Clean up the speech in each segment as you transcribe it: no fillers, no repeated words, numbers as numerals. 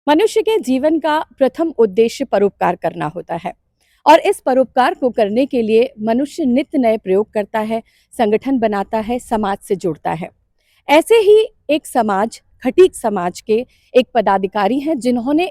मनुष्य के जीवन का प्रथम उद्देश्य परोपकार करना होता है और इस परोपकार को करने के लिए मनुष्य नित्य नए प्रयोग करता है, संगठन बनाता है, समाज से जुड़ता है। ऐसे ही एक समाज खटीक समाज के एक पदाधिकारी हैं जिन्होंने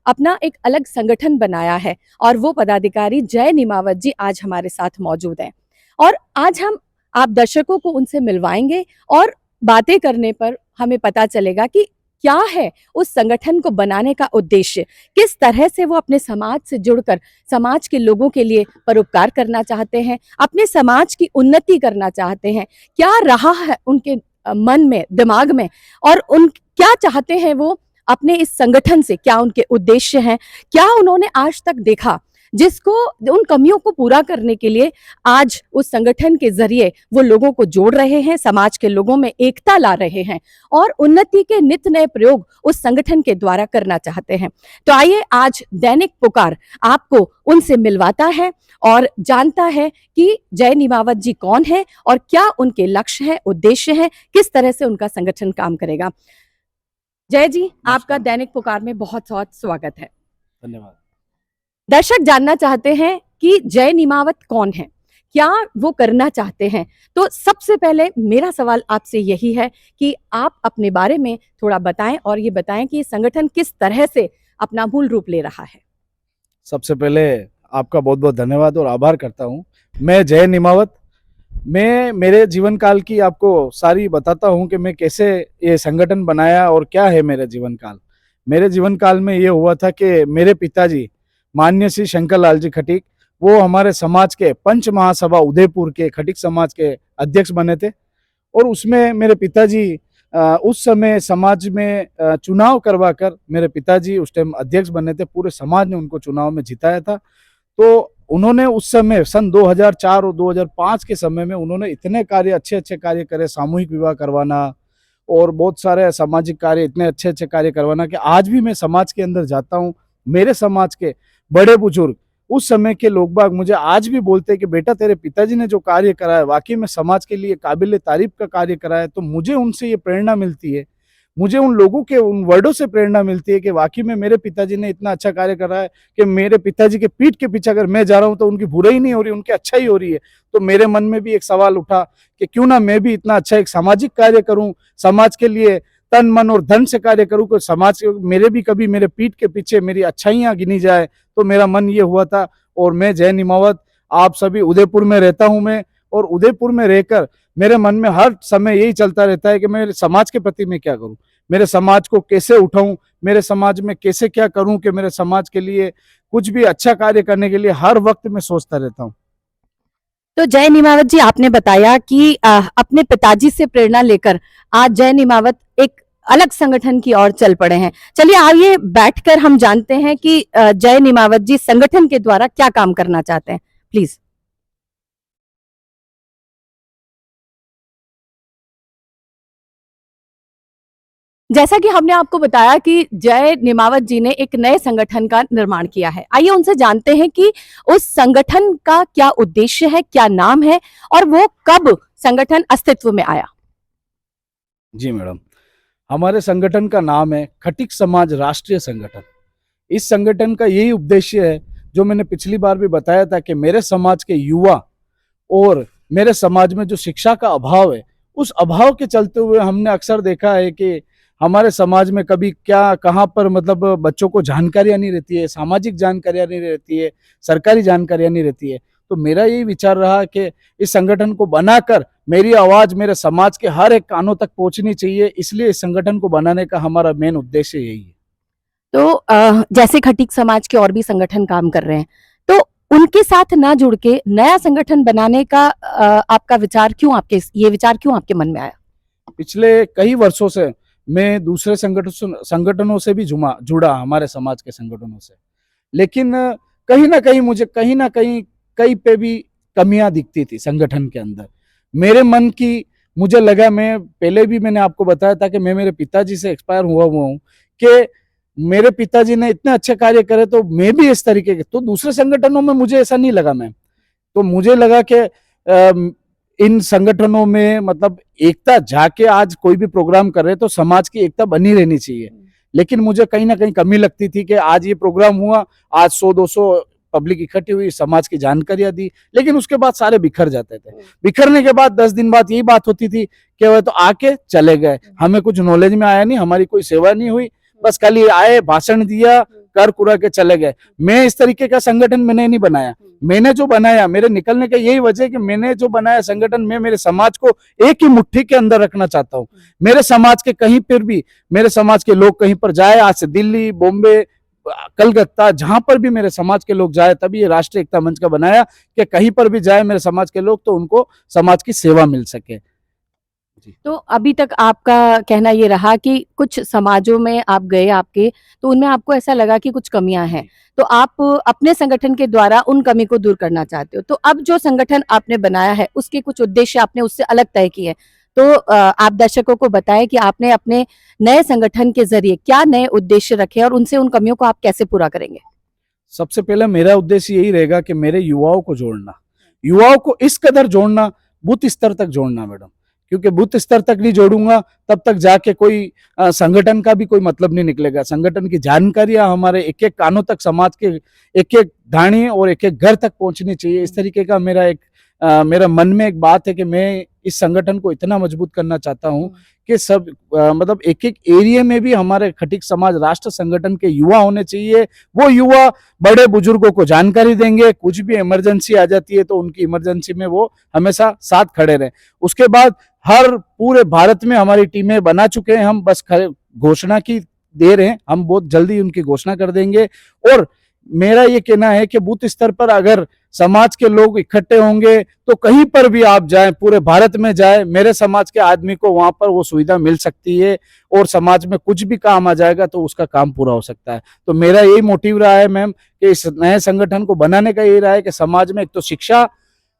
अपना एक अलग संगठन बनाया है और वो पदाधिकारी जय निमावत जी आज हमारे साथ मौजूद हैं। और आज हम आप दर्शकों को उनसे मिलवाएंगे और बातें करने पर हमें पता चलेगा कि क्या है उस संगठन को बनाने का उद्देश्य, किस तरह से वो अपने समाज से जुड़कर समाज के लोगों के लिए परोपकार करना चाहते हैं, अपने समाज की उन्नति करना चाहते हैं, क्या रहा है उनके मन में, दिमाग में, और उन क्या चाहते हैं वो अपने इस संगठन से, क्या उनके उद्देश्य हैं, क्या उन्होंने आज तक देखा जिसको उन कमियों को पूरा करने के लिए आज उस संगठन के जरिए वो लोगों को जोड़ रहे हैं, समाज के लोगों में एकता ला रहे हैं और उन्नति के नित्य नए प्रयोग उस संगठन के द्वारा करना चाहते हैं। तो आइए आज दैनिक पुकार आपको उनसे मिलवाता है और जानता है कि जय निमावत जी कौन है और क्या उनके लक्ष्य है, उद्देश्य है, किस तरह से उनका संगठन काम करेगा। जय जी, आपका दैनिक पुकार में बहुत बहुत स्वागत है। धन्यवाद। दर्शक जानना चाहते हैं कि जय निमावत कौन है, क्या वो करना चाहते हैं। तो सबसे पहले मेरा सवाल आपसे यही है कि आप अपने बारे में थोड़ा बताएं और ये बताएं कि ये संगठन किस तरह से अपना मूल रूप ले रहा है। सबसे पहले आपका बहुत बहुत धन्यवाद और आभार करता हूँ। मैं जय निमावत, मैं मेरे जीवन काल की आपको सारी बताता हूँ कि मैं कैसे ये संगठन बनाया और क्या है मेरा जीवन काल। मेरे जीवन काल में ये हुआ था कि मेरे पिताजी मान्य श्री शंकर लाल जी खटीक, वो हमारे समाज के पंच महासभा उदयपुर के खटीक समाज के अध्यक्ष बने थे और उसमें मेरे पिताजी उस समय समाज में चुनाव करवा कर मेरे पिताजी उस टाइम अध्यक्ष बने थे। पूरे समाज ने उनको चुनाव में जिताया था। तो उन्होंने उस समय सन 2004 और 2005 के समय में उन्होंने इतने कार्य, अच्छे अच्छे कार्य करे, सामूहिक विवाह करवाना और बहुत सारे सामाजिक कार्य, इतने अच्छे अच्छे कार्य करवाना कि आज भी मैं समाज के अंदर जाता हूँ, मेरे समाज के बड़े बुजुर्ग, उस समय के लोग बाग मुझे आज भी बोलते हैं कि बेटा तेरे पिताजी ने जो कार्य करा है वाकई में समाज के लिए काबिल तारीफ का कार्य करा है। तो मुझे उनसे ये प्रेरणा मिलती है, मुझे उन लोगों के उन वर्डों से प्रेरणा मिलती है कि वाकई में मेरे पिताजी ने इतना अच्छा कार्य करा है कि मेरे पिताजी के पीठ के पीछे अगर मैं जा रहा हूँ तो उनकी बुराई नहीं हो रही, उनकी अच्छा ही हो रही है। तो मेरे मन में भी एक सवाल उठा कि क्यों ना मैं भी इतना अच्छा एक सामाजिक कार्य करूं, समाज के लिए तन मन और धन से कार्य करूं कि समाज मेरे भी कभी मेरे पीठ के पीछे मेरी अच्छाइयां गिनी जाए। तो मेरा मन ये हुआ था और मैं जय निमावत, आप सभी उदयपुर में रहता हूं मैं, और उदयपुर में रहकर मेरे मन में हर समय यही चलता रहता है कि मेरे समाज के प्रति मैं क्या करूं, मेरे समाज को कैसे उठाऊं, मेरे समाज में कैसे क्या करूं कि मेरे समाज के लिए कुछ भी अच्छा कार्य करने के लिए हर वक्त मैं सोचता रहता हूं। तो जय निमावत जी, आपने बताया कि अपने पिताजी से प्रेरणा लेकर आज जय निमावत एक अलग संगठन की ओर चल पड़े हैं। चलिए आइए बैठकर हम जानते हैं कि जय निमावत जी संगठन के द्वारा क्या काम करना चाहते हैं, प्लीज। जैसा कि हमने आपको बताया कि जय निमावत जी ने एक नए संगठन का निर्माण किया है, आइए उनसे जानते हैं कि उस संगठन का क्या उद्देश्य है, क्या नाम है और वो कब संगठन अस्तित्व में आया। जी मैडम, हमारे संगठन का नाम है खटीक समाज राष्ट्रीय संगठन। इस संगठन का यही उद्देश्य है जो मैंने पिछली बार भी बताया था कि मेरे समाज के युवा और मेरे समाज में जो शिक्षा का अभाव है, उस अभाव के चलते हुए हमने अक्सर देखा है कि हमारे समाज में कभी क्या कहाँ पर मतलब बच्चों को जानकारियां नहीं रहती है, सामाजिक जानकारियां नहीं रहती है, सरकारी जानकारियां नहीं रहती है। तो मेरा यही विचार रहा कि इस संगठन को बनाकर मेरी आवाज मेरे समाज के हर एक कानों तक पहुंचनी चाहिए, इसलिए इस संगठन को बनाने का हमारा मेन उद्देश्य यही है। तो जैसे खटीक समाज के और भी संगठन काम कर रहे हैं, तो उनके साथ ना जुड़ के नया संगठन बनाने का आपका विचार क्यों, आपके ये विचार क्यों आपके मन में आया। पिछले कई वर्षों से मैं दूसरे संगठनों से भी जुड़ा हमारे समाज के संगठनों से, लेकिन कहीं ना कहीं मुझे कहीं ना कहीं कहीं पे भी कमियां दिखती थी संगठन के अंदर। मेरे मन की मुझे लगा, मैं पहले भी मैंने आपको बताया था कि मैं मेरे पिताजी से एक्सपायर हुआ हूँ कि मेरे पिताजी ने इतने अच्छे कार्य करे तो मैं भी इस तरीके के, तो दूसरे संगठनों में मुझे ऐसा नहीं लगा। मैं तो मुझे लगा कि इन संगठनों में मतलब एकता, जाके आज कोई भी प्रोग्राम कर रहे तो समाज की एकता बनी रहनी चाहिए। लेकिन मुझे कहीं ना कहीं कमी लगती थी कि आज ये प्रोग्राम हुआ, आज 100-200 पब्लिक इकट्ठी हुई, समाज की जानकारियां दी, लेकिन उसके बाद सारे बिखर जाते थे। बिखरने के बाद 10 दिन बाद यही बात होती थी कि वह तो आके चले गए, हमें कुछ नॉलेज में आया नहीं, हमारी कोई सेवा नहीं हुई, बस खाली आए, भाषण दिया, कर कुरा के चले गए। मैं इस तरीके का संगठन मैंने नहीं बनाया। मैंने जो बनाया, मेरे निकलने का यही वजह है कि मैंने जो बनाया संगठन, मैं मेरे समाज को एक ही मुट्ठी के अंदर रखना चाहता हूँ। मेरे समाज के कहीं पर भी, मेरे समाज के लोग कहीं पर जाए, आज से दिल्ली, बॉम्बे, कलकत्ता, जहां पर भी मेरे समाज के लोग जाए, तभी ये राष्ट्रीय एकता मंच का बनाया कि कहीं पर भी जाए मेरे समाज के लोग तो उनको समाज की सेवा मिल सके। तो अभी तक आपका कहना ये रहा कि कुछ समाजों में आप गए आपके, तो उनमें आपको ऐसा लगा कि कुछ कमियां हैं, तो आप अपने संगठन के द्वारा उन कमी को दूर करना चाहते हो। तो अब जो संगठन आपने बनाया है उसके कुछ उद्देश्य आपने उससे अलग तय किए हैं, तो आप दर्शकों को बताएं कि आपने अपने नए संगठन के जरिए क्या नए उद्देश्य रखे और उनसे उन कमियों को आप कैसे पूरा करेंगे। सबसे पहले मेरा उद्देश्य यही रहेगा कि मेरे युवाओं को जोड़ना, युवाओं को इस कदर जोड़ना, बूथ स्तर तक जोड़ना मैडम, क्योंकि बूथ स्तर तक नहीं जोड़ूंगा तब तक जाके कोई संगठन का भी कोई मतलब नहीं निकलेगा। संगठन की जानकारियां हमारे एक एक कानों तक, समाज के एक एक धाणी और एक एक घर तक पहुंचनी चाहिए। इस तरीके का मेरा मन में एक बात है कि मैं इस संगठन को इतना मजबूत करना चाहता हूं कि सब मतलब एक एक एरिया में भी हमारे खटिक समाज राष्ट्र संगठन के युवा होने चाहिए। वो युवा बड़े बुजुर्गों को जानकारी देंगे, कुछ भी इमरजेंसी आ जाती है तो उनकी इमरजेंसी में वो हमेशा साथ खड़े रहे। उसके बाद हर पूरे भारत में हमारी टीमें बना चुके हैं, हम बस घोषणा की देर है, हम बहुत जल्दी उनकी घोषणा कर देंगे। और मेरा ये कहना है कि बूथ स्तर पर अगर समाज के लोग इकट्ठे होंगे तो कहीं पर भी आप जाएं, पूरे भारत में जाएं, मेरे समाज के आदमी को वहां पर वो सुविधा मिल सकती है और समाज में कुछ भी काम आ जाएगा तो उसका काम पूरा हो सकता है। तो मेरा यही मोटिव रहा है मैम कि इस नए संगठन को बनाने का यही रहा है कि समाज में एक तो शिक्षा,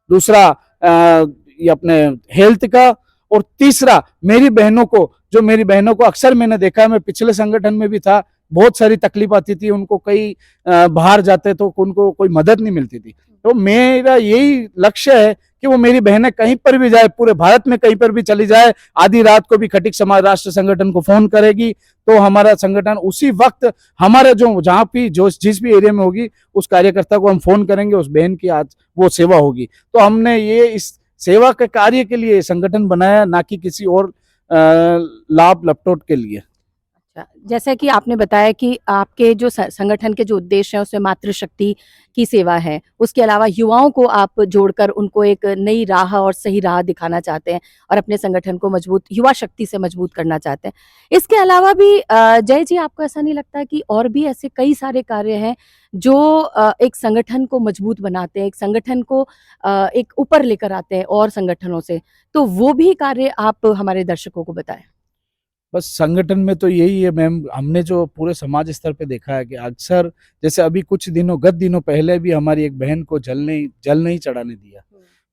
दूसरा ये अपने हेल्थ का, और तीसरा मेरी बहनों को, जो मेरी बहनों को अक्सर मैंने देखा है, मैं पिछले संगठन में भी था, बहुत सारी तकलीफ आती थी उनको, कई बाहर जाते तो उनको कोई मदद नहीं मिलती थी। तो मेरा यही लक्ष्य है कि वो मेरी बहनें कहीं पर भी जाए, पूरे भारत में कहीं पर भी चली जाए, आधी रात को भी खटिक समाज राष्ट्र संगठन को फोन करेगी तो हमारा संगठन उसी वक्त हमारे जो जहाँ भी जो जिस भी एरिया में होगी उस कार्यकर्ता को हम फोन करेंगे, उस बहन की आज वो सेवा होगी। तो हमने ये इस सेवा के कार्य के लिए संगठन बनाया, ना कि किसी और लाभ लपटोट के लिए। अच्छा, जैसा कि आपने बताया कि आपके जो संगठन के जो उद्देश्य हैं उसमें मातृशक्ति की सेवा है, उसके अलावा युवाओं को आप जोड़कर उनको एक नई राह और सही राह दिखाना चाहते हैं और अपने संगठन को मजबूत युवा शक्ति से मजबूत करना चाहते हैं। इसके अलावा भी जय जी, आपको ऐसा नहीं लगता कि और भी ऐसे कई सारे कार्य हैं जो एक संगठन को मजबूत बनाते हैं, एक संगठन को एक ऊपर लेकर आते हैं और संगठनों से, तो वो भी कार्य आप हमारे दर्शकों को बताएं। बस संगठन में तो यही है मैम, हमने जो पूरे समाज स्तर पे देखा है कि अक्सर, जैसे अभी गत दिनों पहले भी हमारी एक बहन को जल नहीं चढ़ाने दिया,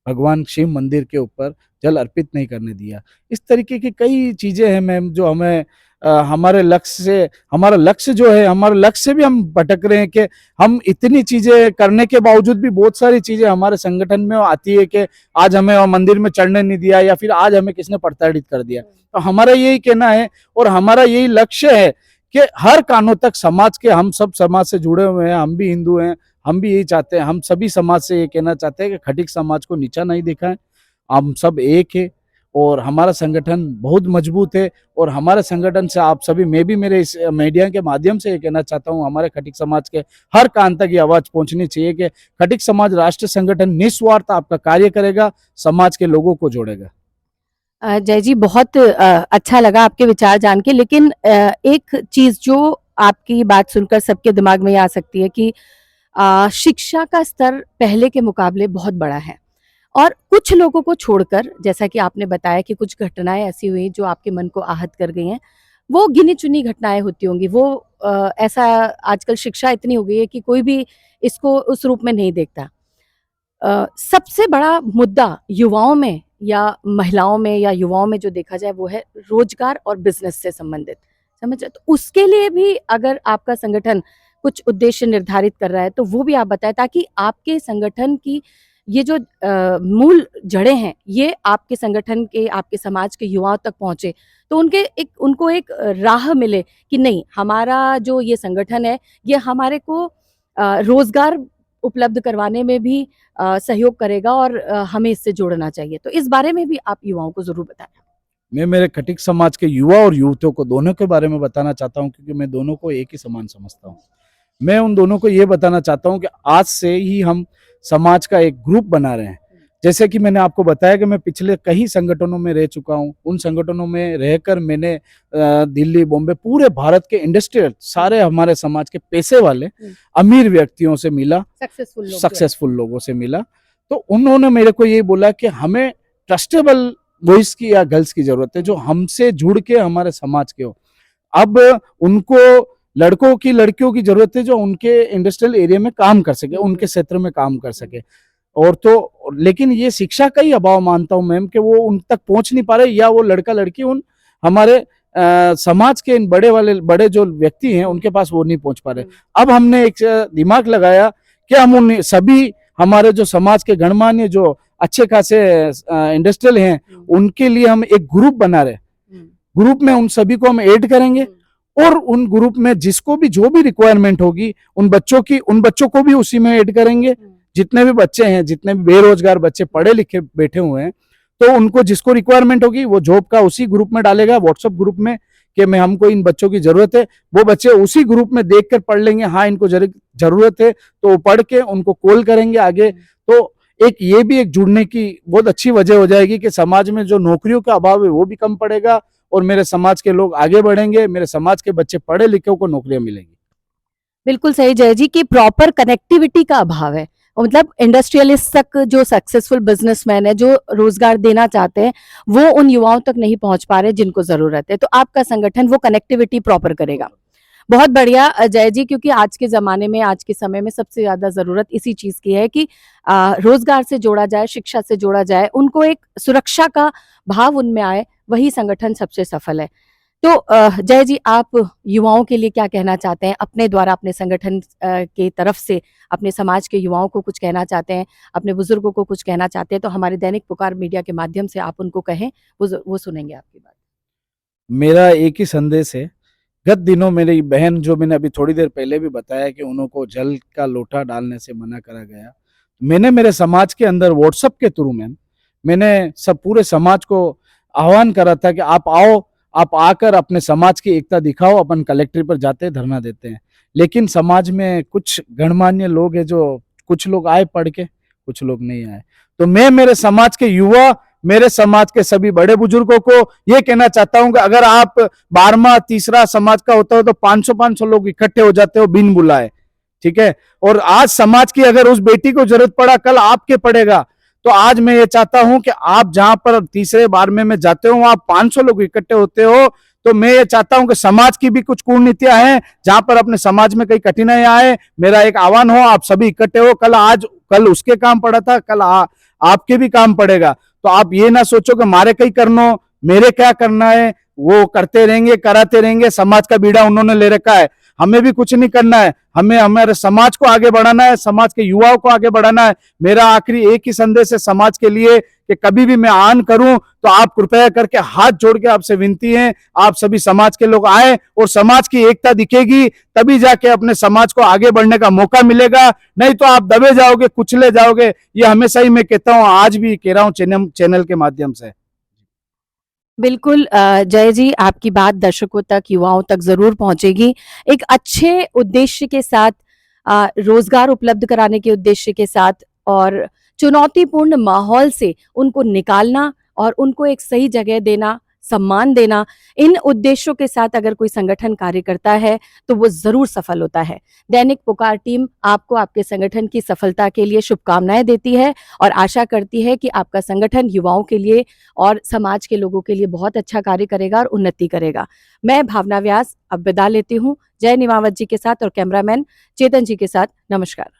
भगवान शिव मंदिर के ऊपर जल अर्पित नहीं करने दिया। इस तरीके की कई चीजें हैं मैम जो हमें हमारा लक्ष्य जो है, हमारे लक्ष्य से भी हम भटक रहे हैं कि हम इतनी चीजें करने के बावजूद भी बहुत सारी चीजें हमारे संगठन में आती है कि आज हमें मंदिर में चढ़ने नहीं दिया या फिर आज हमें किसने प्रताड़ित कर दिया। तो हमारा यही कहना है और हमारा यही लक्ष्य है कि हर कानों तक समाज के, हम सब समाज से जुड़े हुए हैं, हम भी हिंदू हैं, हम भी यही चाहते हैं, हम सभी समाज से ये कहना चाहते हैं कि खटिक समाज को नीचा नहीं दिखाएं, हम सब एक है और हमारा संगठन बहुत मजबूत है। और हमारे संगठन से आप सभी, मैं भी मेरे इस मीडिया के माध्यम से ये कहना चाहता हूँ, हमारे खटिक समाज के हर कान तक ये आवाज पहुंचनी चाहिए कि खटिक समाज राष्ट्रीय संगठन निस्वार्थ आपका कार्य करेगा, समाज के लोगों को जोड़ेगा। जय जी, बहुत अच्छा लगा आपके विचार जान के, लेकिन एक चीज जो आपकी बात सुनकर सबके दिमाग में ये आ सकती है कि शिक्षा का स्तर पहले के मुकाबले बहुत बड़ा है और कुछ लोगों को छोड़कर, जैसा कि आपने बताया कि कुछ घटनाएं ऐसी हुई जो आपके मन को आहत कर गई हैं, वो गिनी चुनी घटनाएं होती होंगी, वो ऐसा आजकल शिक्षा इतनी हो गई है कि कोई भी इसको उस रूप में नहीं देखता। सबसे बड़ा मुद्दा युवाओं में या महिलाओं में या युवाओं में जो देखा जाए वो है रोजगार और बिजनेस से संबंधित, समझ रहे? तो उसके लिए भी अगर आपका संगठन कुछ उद्देश्य निर्धारित कर रहा है तो वो भी आप बताएं, ताकि आपके संगठन की ये जो मूल जड़ें हैं ये आपके संगठन के, आपके समाज के युवाओं तक पहुंचे, तो उनको एक राह मिले कि नहीं, हमारा जो ये संगठन है ये हमारे को रोजगार उपलब्ध करवाने में भी सहयोग करेगा और हमें इससे जोड़ना चाहिए। तो इस बारे में भी आप युवाओं को जरूर बताएं। मैं मेरे खटिक समाज के युवा और युवतियों को दोनों के बारे में बताना चाहता हूं, क्योंकि मैं दोनों को एक ही समान समझता हूं। मैं उन दोनों को ये बताना चाहता हूं कि आज से ही हम समाज का एक ग्रुप बना रहे हैं। जैसे कि मैंने आपको बताया कि मैं पिछले कई संगठनों में रह चुका हूं। उन संगठनों में रहकर मैंने दिल्ली, बॉम्बे, पूरे भारत के इंडस्ट्रियल सारे हमारे समाज के पैसे वाले अमीर व्यक्तियों से मिला, सक्सेसफुल लोगों से मिला। तो उन्होंने मेरे को ये बोला कि हमें ट्रस्टेबल वॉइस की या गर्ल्स की जरूरत है जो हमसे जुड़ के हमारे समाज के हो। अब उनको लड़कों की, लड़कियों की जरूरत है जो उनके इंडस्ट्रियल एरिया में काम कर सके, उनके क्षेत्र में काम कर सके। और तो लेकिन ये शिक्षा का ही अभाव मानता हूं मैम, कि वो उन तक पहुंच नहीं पा रहे, या वो लड़का लड़की उन हमारे समाज के इन बड़े जो व्यक्ति हैं उनके पास वो नहीं पहुंच पा रहे। अब हमने एक दिमाग लगाया कि हम उन सभी हमारे जो समाज के गणमान्य जो अच्छे खासे इंडस्ट्रियल हैं उनके लिए हम एक ग्रुप बना रहे। ग्रुप में उन सभी को हम ऐड करेंगे और उन ग्रुप में जिसको भी जो भी रिक्वायरमेंट होगी उन बच्चों को भी उसी में ऐड करेंगे। जितने भी बच्चे हैं, जितने भी बेरोजगार बच्चे पढ़े लिखे बैठे हुए हैं, तो उनको जिसको रिक्वायरमेंट होगी वो जॉब का उसी ग्रुप में डालेगा, व्हाट्सएप ग्रुप में, कि मैं हमको इन बच्चों की जरूरत है। वो बच्चे उसी ग्रुप में देखकर पढ़ लेंगे, हाँ इनको जरूरत है, तो वो पढ़ के उनको कॉल करेंगे आगे। तो एक ये भी एक जुड़ने की बहुत अच्छी वजह हो जाएगी कि समाज में जो नौकरियों का अभाव है वो भी कम पड़ेगा और मेरे समाज के लोग आगे बढ़ेंगे, मेरे समाज के बच्चे पढ़े लिखे को नौकरियां मिलेंगी। बिल्कुल सही जय जी, कि प्रॉपर कनेक्टिविटी का अभाव है। मतलब इंडस्ट्रियलिस्ट तक, जो सक्सेसफुल बिजनेसमैन है, जो रोजगार देना चाहते हैं, वो उन युवाओं तक नहीं पहुंच पा रहे जिनको जरूरत है। तो आपका संगठन वो कनेक्टिविटी प्रॉपर करेगा। बहुत बढ़िया जय जी, क्योंकि आज के ज़माने में, आज के समय में सबसे ज़्यादा ज़रूरत इसी चीज़ की है कि रोज़गार से जोड़ा जाए, शिक्षा से जोड़ा जाए, उनको एक सुरक्षा का भाव उनमें आए, वही संगठन सबसे सफल है। तो जय जी, आप युवाओं के लिए क्या कहना चाहते हैं? अपने द्वारा, अपने संगठन की तरफ से अपने समाज के युवाओं को कुछ कहना चाहते हैं, अपने बुजुर्गों को कुछ कहना चाहते हैं, तो हमारे दैनिक पुकार मीडिया के माध्यम से आप उनको कहें, वो सुनेंगे आपकी बात। मेरा एक ही संदेश है। गत दिनों मेरी बहन, जो मैंने अभी थोड़ी देर पहले भी बताया कि उनको जल का लोटा डालने से मना करा गया, मैंने मेरे समाज के अंदर व्हाट्सएप के थ्रू मैंने सब पूरे समाज को आह्वान करा था कि आप आओ, आप आकर अपने समाज की एकता दिखाओ। अपन कलेक्ट्रेट पर जाते हैं, धरना देते हैं, लेकिन समाज में कुछ गणमान्य लोग हैं, जो कुछ लोग आए पढ़ के, कुछ लोग नहीं आए। तो मैं मेरे समाज के युवा, मेरे समाज के सभी बड़े बुजुर्गों को ये कहना चाहता हूं कि अगर आप 12वां तीसरा समाज का होता हो तो 500 लोग इकट्ठे हो जाते हो बिन बुलाए, ठीक है। और आज समाज की अगर उस बेटी को जरूरत पड़ा, कल आपके पड़ेगा। तो आज मैं ये चाहता हूं कि आप जहां पर तीसरे 12वें में जाते हो, वहां 500 लोग इकट्ठे होते हो, तो मैं ये चाहता हूं कि समाज की भी कुछ कूटनीतियां हैं, जहां पर अपने समाज में कई कठिनाइयां आए, मेरा एक आह्वान हो, आप सभी इकट्ठे हो। कल उसके काम पड़ा था, कल आपके भी काम पड़ेगा। तो आप ये ना सोचो कि मारे कहीं करनो, मेरे क्या करना है, वो करते रहेंगे, कराते रहेंगे, समाज का बीड़ा उन्होंने ले रखा है। हमें भी कुछ नहीं करना है, हमें हमारे समाज को आगे बढ़ाना है, समाज के युवाओं को आगे बढ़ाना है। मेरा आखिरी एक ही संदेश है समाज के लिए कि कभी भी मैं आन करूं तो आप कृपया करके हाथ जोड़ के आपसे विनती है, आप सभी समाज के लोग आए और समाज की एकता दिखेगी, तभी जाके अपने समाज को आगे बढ़ने का मौका मिलेगा। नहीं तो आप दबे जाओगे, कुचले जाओगे। ये हमेशा ही मैं कहता हूं, आज भी कह रहा हूं चैनल के माध्यम से। बिल्कुल जय जी, आपकी बात दर्शकों तक, युवाओं तक ज़रूर पहुंचेगी। एक अच्छे उद्देश्य के साथ, रोजगार उपलब्ध कराने के उद्देश्य के साथ और चुनौतीपूर्ण माहौल से उनको निकालना और उनको एक सही जगह देना, सम्मान देना, इन उद्देश्यों के साथ अगर कोई संगठन कार्य करता है तो वो ज़रूर सफल होता है। दैनिक पुकार टीम आपको आपके संगठन की सफलता के लिए शुभकामनाएं देती है और आशा करती है कि आपका संगठन युवाओं के लिए और समाज के लोगों के लिए बहुत अच्छा कार्य करेगा और उन्नति करेगा। मैं भावना व्यास अब विदा लेती हूँ, जय निमावत जी के साथ और कैमरामैन चेतन जी के साथ। नमस्कार।